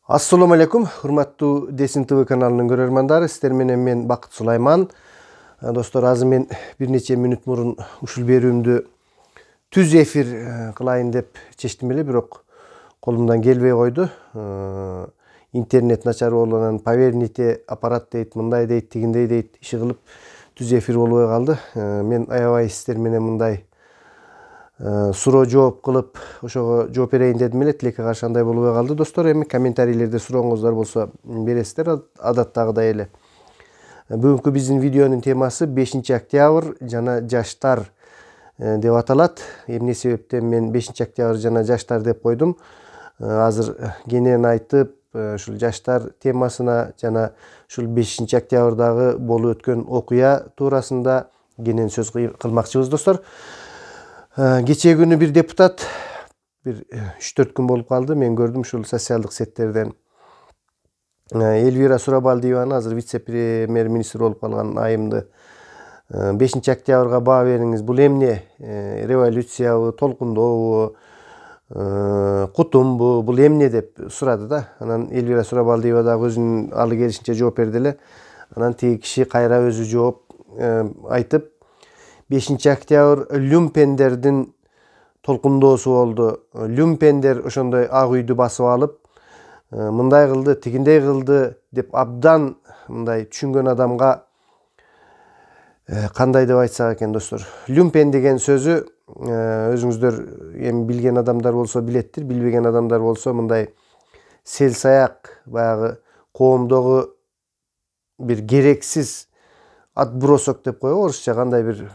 Assalamu alaikum, hurmattуу Desin TV kanalının görөрмандары, сиздер менен мен Бакыт Сулайман. Достор, азыр мен бир нече мүнөт мурун ушул берүүмдү түз эфир кылайын деп чечтим эле, бирок колумдан келбей койду. Интернет начар болгонан поверните аппарат дейт, мындай дейт, тигиндей дейт, иши кылып түз эфир болбой калды. Мен аябай сиздер менен мындай суроо жооп кылып, ошого жооп берейин дедим эле, тилекке каршы андай болбой калды. Достор, эми комментарийлерде сурооңуздар болсо бересиздер, адаттагыдай эле. Бүгүнкү биздин видеонун темасы 5 октябрь жана жаштар деп аталат. Эмне себептен мен 5 октябрь жана жаштар деп койдум? Азыр кенен айтып, ушул жаштар темасына жана ушул 5 октябрдагы болуп өткөн окуя туурасында кенен сөз кылмакчыбыз, достор. Кечээ күнү бир депутат, бир 3-4 күн болуп калды, мен көрдүм ушул социалдык сеттерден Эльвира Сурабалдиеваны, азыр вице-премьер-министр болуп калган айымды 5 октябрга баа бериңиз, бул эмне, революциябы, толкундообу, кутумбу, бул эмне деп сурады да. Анан Эльвира Сурабалдиева дагы өзүнүн алы келишинче жооп берди эле. Анан тиги киши кайра өзү жооп айтып, 5 октябрь люмпендердин толкундоосу болду. Люмпендер ошондой ак үйдү басып алып, мындай кылды, тигиндей кылды деп абдан мындай түшүнгөн адамга кандай деп айтсак экен, достор. Люмпен деген сөзү өзүңүздөр эми билген адамдар болсо билеттир, билбеген адамдар болсо мындай селсаяк, баягы коомдогу бир керексиз отбросок деп коебу орусча, кандай бир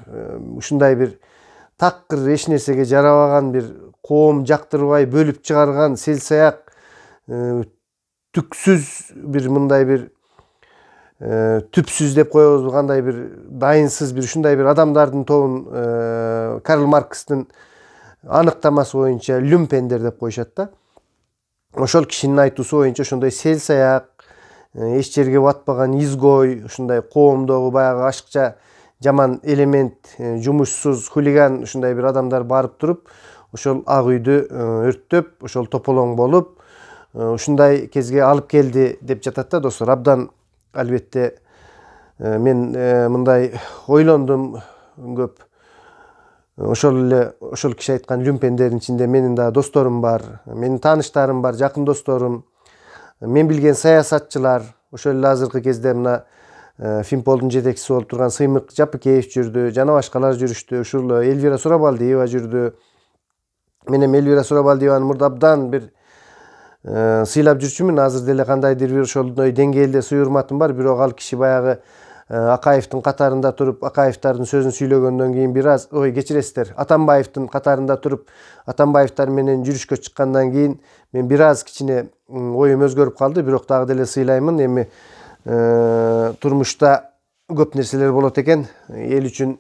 ушундай бир такыр эч нерсеге жарабаган, бир коом жактырбай бөлүп чыгарган селсаяк, түксүз бир мындай бир түпсүз деп коебузбу, кандай бир дайынсыз бир ушундай бир адамдардын тобун Карл Маркстын аныктамасы боюнча люмпендер деп коюшат да. Ошол кишинин айтуусу боюнча ошондой селсаяк, эч жерге батпаган изгой, ушундай коомдогу баягы ашыкча жаман элемент, жумушсуз, хулиган ушундай бир адамдар барып туруп, ошол ак үйдү өрттөп, ошол тополоң болуп, ушундай кезге алып келди деп жатат да, достор. Абдан албетте мен мындай ойлондум көп. Ошол киши айткан люмпендердин ичинде менин да досторум бар, менин тааныштарым бар, жакын досторум, мен билген саясатчылар, ошол эле азыркы кезде мына Финполдун жетекчиси болуп турган Сыймык Жапыкеев жүрдү, жана башкалар жүрүштү, ушул Эльвира Сурабалдиева жүрдү. Мен эми Эльвира Сурабалдиеваны мурда абдан бир сыйлап жүрчүмүн, азыр деле кандайдыр бир ошондой деңгээлде сый урматым бар, бирок ал киши баягы Акаевдин катарында туруп, Акаевдардын сөзүн сүйлөгөндөн кийин бир аз, кечиресиздер, Атамбаевдин катарында туруп, Атамбаевдар менен жүрүшкө чыккандан кийин мен бир аз кичине оюм өзгөрүп калды, бирок дагы деле сыйлаймын. Эми турмушта көп нерселер болот экен, эл үчүн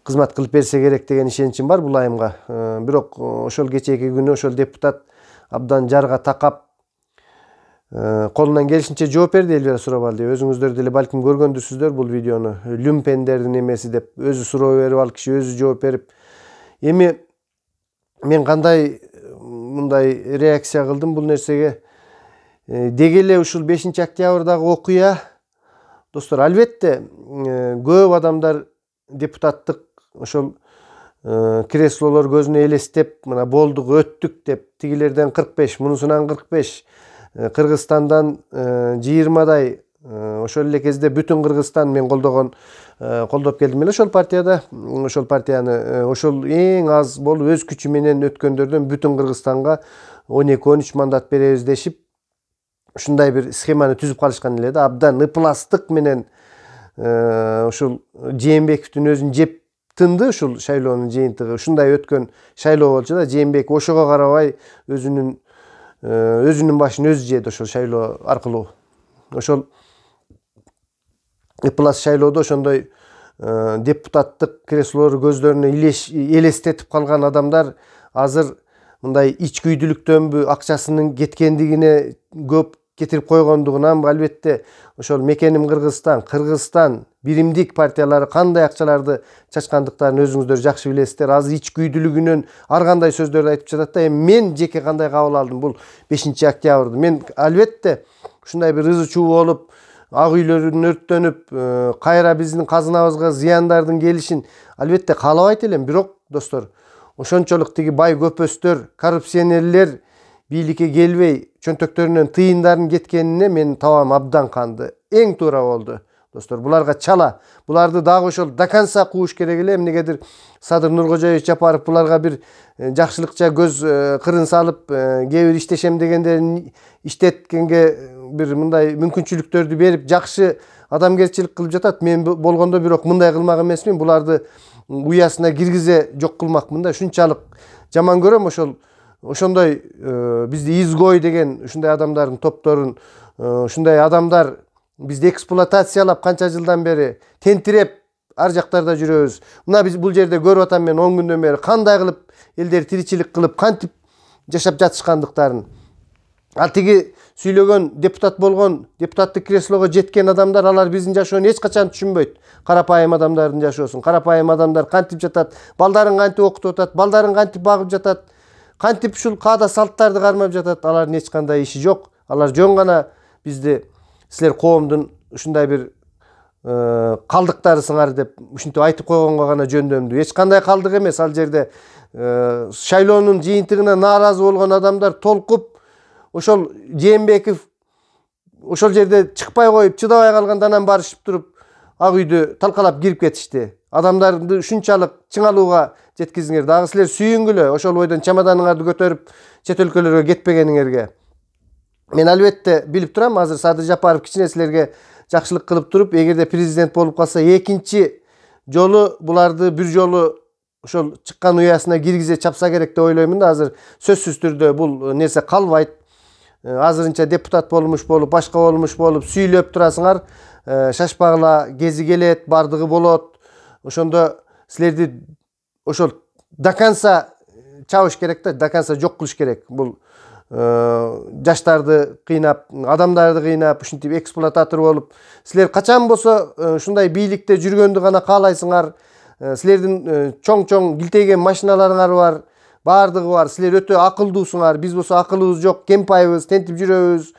кызмат кылып берсе керек деген ишеничим бар бул айымга. Бирок ошол кечээки күнү ошол депутат абдан жарга такап, колунан келишинче жооп берди Эльвира Сурабалдиева. Өзүңүздөр деле балким көргөндүрсүздөр бул видеону. Люмпендердин эмеси деп өзү суроо берип, ал киши өзү жооп берип. Эми мен кандай мындай реакция кылдым бул нерсеге? Деги эле ушул 5 октябрдагы окуя, достор, албетте көп адамдар депутаттык ошол креслолор көзүнө элестеп, мына болдук, өттүк деп, тигилерден 45, мунусунан 45, Кыргызстандан 20дай, ошол эле кезде бүтүн Кыргызстан мен колдоп келдим эле ошол партияда. Ошол партияны ошол эң аз болуп өз күчү менен өткөндөрдөн бүтүн Кыргызстанга 12-13 мандат беребиз дешип, ушундай бир схеманы түзүп калышкан эле да. Абдан ыпластык менен ушул Жээнбековдун өзүн жеп тынды, ушул шайлоонун жыйынтыгы ушундай өткөн шайлоо болчу да. Жээнбеков ошого карабай өзүнүн башын өзү жеди ошол шайлоо аркылуу. Ошол ыплас шайлоодо ошондой депутаттык креслолору көздөрүнө элестетип калган адамдар азыр мындай ичкүйдүлүктөнбү, акчасынын кеткендигине көп кетирип койгондугунан албетте ошол мекеним Кыргызстан биримдик партиялары кандай акчаларды чачкандыктарын өзүңүздөр жакшы билесиздер. Азыр ич күйдүлүгүнөн ар кандай сөздөрдү айтып жатат да. Эми мен жеке кандай кабыл алдым бул 5-октябрды? Мен албетте ушундай бир ызы чуу болуп, ак үйлөрүн өрттөнүп, кайра биздин казынабызга зыяндардын келишин албетте каалабайт элем. Бирок достор, ошончолук тиги бай көпөстөр, коррупционерлер бийликке келбей, чөнтөктөрүнөн тыйындарын кеткенине мен табам абдан канды. Эң туура болду. Достор, буларга чала. Буларды дагы ошол до конца кууш керек эле. Эмнегедир Садыр Нуркожоевич Жапаров буларга бир жакшылыкча көз кырын салып, кээ бир иштешем дегендерин иштеткенге бир мындай мүмкүнчүлүктөрдү берип, жакшы адамгерчилик кылып жатат. Мен болгондо бирок мындай кылмак эмесмин. Буларды уясына киргизе жок кылмакмын да. Ушунчалык жаман көрөм ошондой бизди изгой деген ушундай адамдардын топторун, ушундай адамдар бизди эксплуатациялап канча жылдан бери тентиреп ар жактарда жүрөбүз. Мына биз бул жерде көрүп атам мен 10 күндөн бери кандай кылып элдер тиричилик кылып, кантип жашап жатышкандыктарын. Ал тиги сүйлөгөн депутат болгон, депутаттык креслого жеткен адамдар, алар биздин жашоону эч качан түшүнбөйт. Карапайым адамдардын жашоосун, карапайым адамдар кантип жатат, балдарын кантип окутуп атат, балдарын кантип багып жатат, кантип ушул каада салттарды кармап жатат, алардын эч кандай иши жок. Алар жөн гана бизди силер коомдун ушундай бир калдыктарысыңар деп ушинтип айтып койгонго гана жөндөмдүү. Эч кандай калдык эмес. Ал жерде шайлоонун жыйынтыгына нааразы болгон адамдар толкуп, ошол Жээнбеков ошол жерде чыкпай коюп, чыдабай калганда анан барышып туруп ак үйдү талкалап кирип кетишти. Адамдарды ушунчалык чыңалууга жеткиздиңер. Дагы силер сүйүнгүлө ошол бойдон чемоданыңарды көтөрүп чет өлкөлөргө кетпегениңерге. Мен албетте билип турам, азыр Садыр Жапаров кичине силерге жакшылык кылып туруп, эгерде президент болуп калса, экинчи жолу буларды бир жолу ошол чыккан уясына киргизе чапса керек деп ойлоймун да. Азыр сөзсүз түрдө бул нерсе калбайт. Азырынча депутат болмуш болуп, башка болмуш болуп сүйлөп турасыңар. Шашпагыла, кези келет, бардыгы болот. Ошондо силерди ошол до конца чабыш керек да, до конца жок кылыш керек. Бул жаштарды кыйнап, адамдарды кыйнап, ушинтип эксплуататор болуп, силер качан болсо ушундай бийликте жүргөндү гана каалайсыңар. Силердин чоң-чоң килтейген машиналарыңар бар, бардыгы бар. Силер өтө акылдуусуңар. Биз болсо акылыбыз жок, кемпайбыз, тентип жүрөбүз.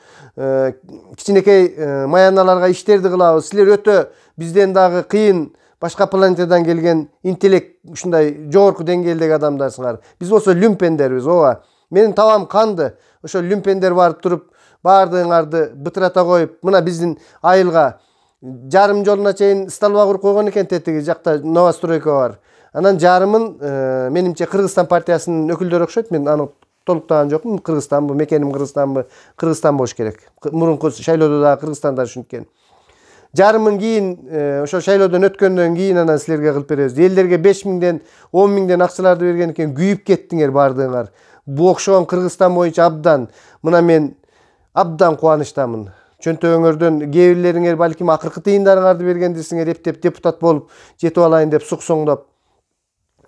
Кичинекей маяналарга иштерди кылабыз. Силер өтө бизден дагы кыйын, башка планетадан келген интеллект ушундай жогорку деңгээлдеги адамдарсыңар. Биз болсо люмпендербиз, ооба. Менин табам канды. Ошол люмпендер барып туруп, бардыгыңарды бытырата коюп, мына биздин айылга жарым жолуна чейин столба куруп койгон экен, тетиги жакта новостройка бар. Анан жарымын менимче Кыргызстан партиясынын өкүлдөрү окшойт. Мен аны толуктаган жокмун. Кыргызстанбы, мекеним Кыргызстанбы? Кыргызстан болуш керек. Мурунку шайлоодо дагы Кыргызстандар ушинткен. Жарымын кийин ошол шайлоодон өткөндөн кийин анан силерге кылып беребиз. Элдерге 5.000ден 10.000ден акчаларды берген экен, күйүп кеттиңер бардыгыңар. Бу окшогон Кыргызстан боюнча абдан, мына мен абдан кубанычтамын. Чөнтөгүңөрдөн кээ бирлериңер балким акыркы тыйындарыңарды бергендирсиңер, эптеп депутат болуп жетип алайын деп суксоңдоп.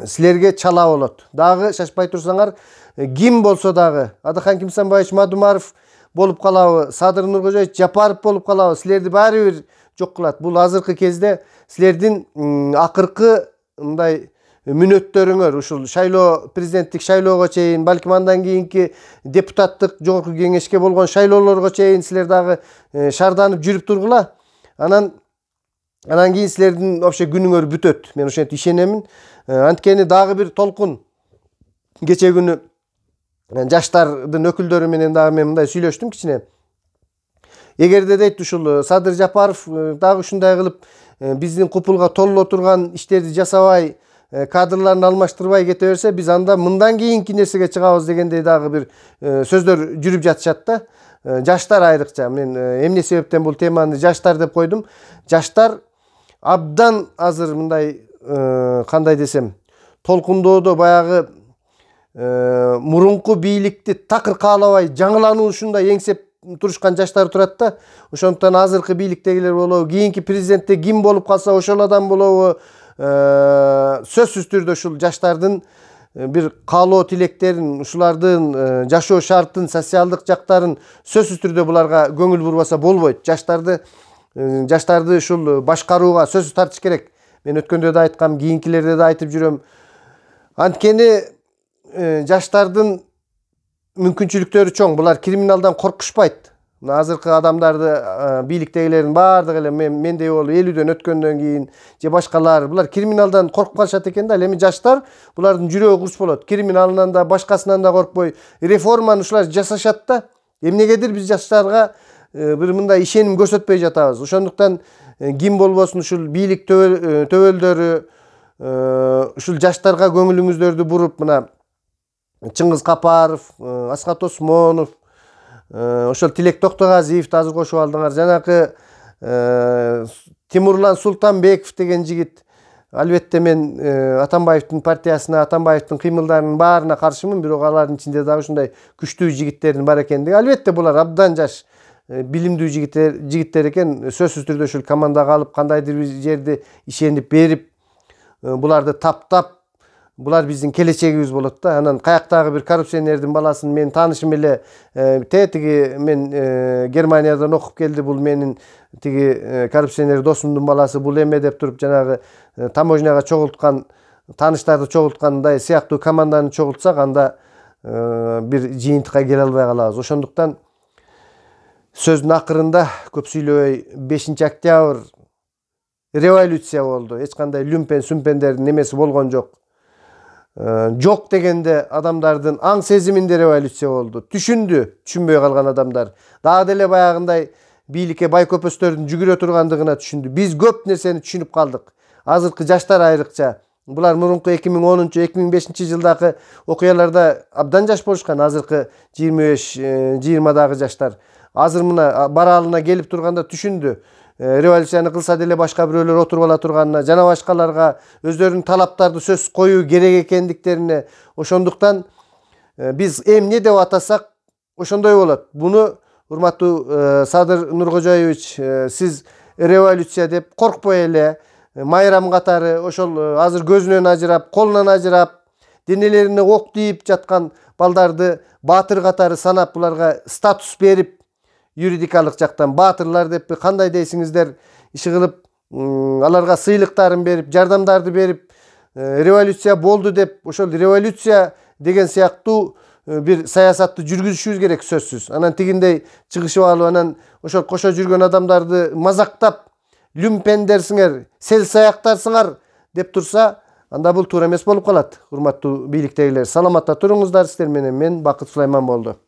Силерге чала болот. Дагы шашпай турсаңар, ким болсо дагы, Адыхан Кимсанбаевич Мадумаров болуп калабы, Садыр Нуркожоевич Жапаров болуп калабы, силерди баары бир жок кылат. Бул азыркы кезде силердин акыркы мындай мүнөттөрүңөр, ушул шайлоо, президенттик шайлоого чейин, балким андан кийинки депутаттык жогорку кеңешке болгон шайлоолорго чейин силер дагы шаарданып жүрүп тургула. Анан кийин силердин вообще күнүңөр бүтөт. Мен ошентип ишенемин. Анткени дагы бир толкун кече күнү жаштардын өкүлдөрү менен дагы мен мындай сүйлөштүм кичине. Эгерде дейт ушул Садыр Жапаров дагы ушундай кылып биздин купулга толуло турган иштерди жасабай, кадрларын алмаштырбай кете берсе, биз анда мындан кийинки нерсеге чыгабыз дегендей дагы бир сөздөр жүрүп жатышат да. Жаштар айрыкча. Мен эмне себептен бул теманы жаштар деп койдум? Жаштар абдан азыр мындай кандай десем, толкундоодо баягы мурунку бийликти такыр каалабай, жаңылануу ушундай эңсеп турушкан жаштар турат да. Ошондуктан азыркы бийликтегилер болобу, кийинки президентте ким болуп калса ошол адам болобу, сөзсүз түрдө ушул жаштардын bir kaalоо tiлектерин, ушулардын жашоо шартын, социалдык жактарын сөзсүз түрдө буларга көңүл бурбаса болбойт. Жаштарды ушул башкарууга сөзсүз тартыш керек. Мен өткөндө да айткам, кийинкилерде да айтып жүрөм. Анткени жаштардын мүмкүнчүлүктөрү чоң. Булар криминалдан коркушпайт. Азыркы адамдарды, бийликтегилердин баардыгы эле мендей болуп 50дөн өткөндөн кийин же башкалар булар криминалдан коркуп калышат экен да. Эми жаштар булардын жүрөгү курч болот. Криминалынан да, башкасынан да коркпой, реформаны ушулар жасашат да. Эмнегедир биз жаштарга бир мындай ишеним көрсөтпөй жатабыз. Ошондуктан ким болбосун ушул бийлик төбөлдөрү ушул жаштарга көңүлүңүздөрдү буруп, мына Чыңгыз Капаров, Асхат Осмонов, ошол Тилек Токтогазиевди азыр кошуп алдыңар. Жанакы Тимурлан Султанбеков деген жигит. Албетте мен Атамбаевдин партиясына, Атамбаевдин кыймылдарынын баарына каршымын, бирок алардын ичинде дагы ушундай күчтүү жигиттердин бар экендиги. Албетте булар абдан жаш, билимдүү жигиттер экен. Сөзсүз түрдө ушул командага алып, кандайдыр бир жерди ишенип берип, буларды таптап, булар биздин келечегибиз болот да. Анан каяктагы бир коррупционердин баласын мен таанышым эле, тиги мен Германиядан окуп келди, бул менин тиги коррупционер досумдун баласы, бул эме деп туруп жанагы таможняга чогулткан, тааныштарды чогулткандай сыяктуу команданы чогултсак, анда бир жыйынтыкка келе албай калабыз. Ошондуктан сөздүн акырында көп сүйлөбөй, 5-октябрь революция болду. Эч кандай люмпен-сүмпендердин эмеси болгон жок. Жок дегенде адамдардын аң сезиминде революция болду. Түшүнбөй калган адамдар. Дагы деле баягындай бийликке бай көпөстөрдүн жүгүрө тургандыгына түшүндү. Биз көп нерсени түшүнүп калдык. Азыркы жаштар айрыкча. Булар мурунку 2010-2005 жылдагы окуяларда абдан жаш болушкан. Азыркы 25-20дагы жаштар. Азыр мына баралына келип турганда түшүндү. Революцияны кылса деле башка бирөөлөр отуруп ала турганына, жана башкаларга өздөрүнүн талаптарды сөз коюу керек экендиктерине. Ошондуктан биз эмне деп атасак, ошондой болот. Буну урматтуу Садыр Нуркожоевич, сиз революция деп коркпой эле, майрам катары ошол азыр көзүнөн ажырап, колунан ажырап, денелерине ок тийип жаткан балдарды баатыр катары санап, буларга статус берип, юридикалык жактан баатырлар деп кандай дейсиңиздер, иши кылып, аларга сыйлыктарын берип, жардамдарды берип, революция болду деп, ошол революция деген сыяктуу бир саясатты жүргүзүшүбүз керек сөзсүз. Анан тигиндей чыгышып алып, анан ошол кошо жүргөн адамдарды мазактап, люмпендерсиңер, сел саяктарсыңар деп турса, анда бул туура эмес болуп калат. Урматтуу бийликтегилер, саламатта туруңуздар. Сиздер менен мен Бакыт Сулайман болду.